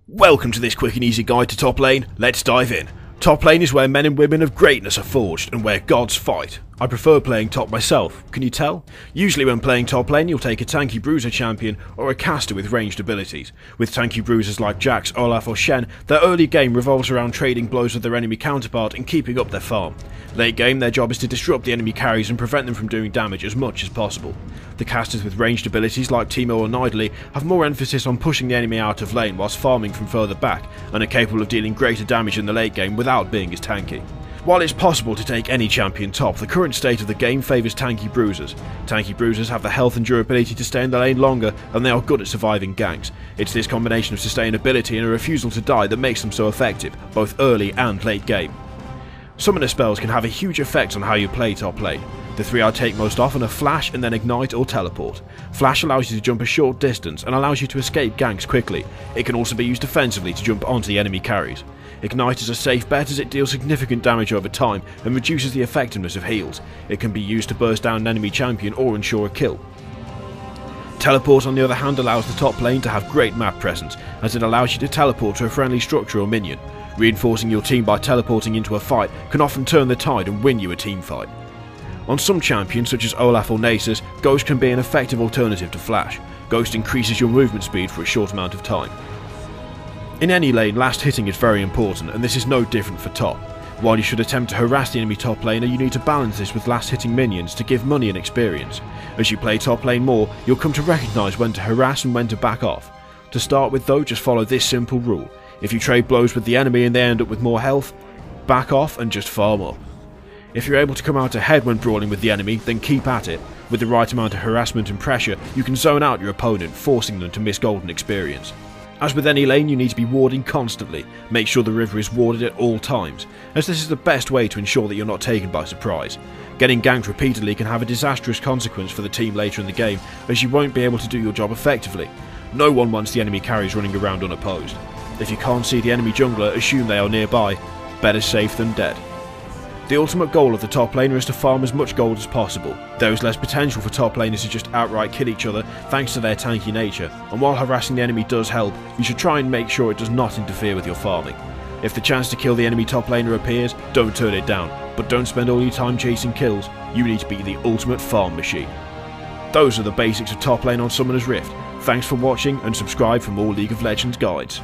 Welcome to this quick and easy guide to top lane. Let's dive in. Top lane is where men and women of greatness are forged and where gods fight. I prefer playing top myself, can you tell? Usually when playing top lane you'll take a tanky bruiser champion or a caster with ranged abilities. With tanky bruisers like Jax, Olaf or Shen, their early game revolves around trading blows with their enemy counterpart and keeping up their farm. Late game their job is to disrupt the enemy carries and prevent them from doing damage as much as possible. The casters with ranged abilities like Teemo or Nidalee have more emphasis on pushing the enemy out of lane whilst farming from further back and are capable of dealing greater damage in the late game without being as tanky. While it's possible to take any champion top, the current state of the game favours tanky bruisers. Tanky bruisers have the health and durability to stay in the lane longer, and they are good at surviving ganks. It's this combination of sustainability and a refusal to die that makes them so effective, both early and late game. Summoner spells can have a huge effect on how you play top lane. The three I take most often are Flash and then Ignite or Teleport. Flash allows you to jump a short distance and allows you to escape ganks quickly. It can also be used defensively to jump onto the enemy carries. Ignite is a safe bet as it deals significant damage over time and reduces the effectiveness of heals. It can be used to burst down an enemy champion or ensure a kill. Teleport on the other hand allows the top lane to have great map presence, as it allows you to teleport to a friendly structure or minion. Reinforcing your team by teleporting into a fight can often turn the tide and win you a team fight. On some champions such as Olaf or Nasus, Ghost can be an effective alternative to Flash. Ghost increases your movement speed for a short amount of time. In any lane, last hitting is very important, and this is no different for top. While you should attempt to harass the enemy top laner, you need to balance this with last hitting minions to give money and experience. As you play top lane more, you'll come to recognise when to harass and when to back off. To start with though, just follow this simple rule. If you trade blows with the enemy and they end up with more health, back off and just farm up. If you're able to come out ahead when brawling with the enemy, then keep at it. With the right amount of harassment and pressure, you can zone out your opponent, forcing them to miss golden experience. As with any lane, you need to be warding constantly. Make sure the river is warded at all times, as this is the best way to ensure that you're not taken by surprise. Getting ganked repeatedly can have a disastrous consequence for the team later in the game, as you won't be able to do your job effectively. No one wants the enemy carries running around unopposed. If you can't see the enemy jungler, assume they are nearby. Better safe than dead. The ultimate goal of the top laner is to farm as much gold as possible. There is less potential for top laners to just outright kill each other thanks to their tanky nature, and while harassing the enemy does help, you should try and make sure it does not interfere with your farming. If the chance to kill the enemy top laner appears, don't turn it down, but don't spend all your time chasing kills. You need to be the ultimate farm machine. Those are the basics of top lane on Summoner's Rift. Thanks for watching and subscribe for more League of Legends guides.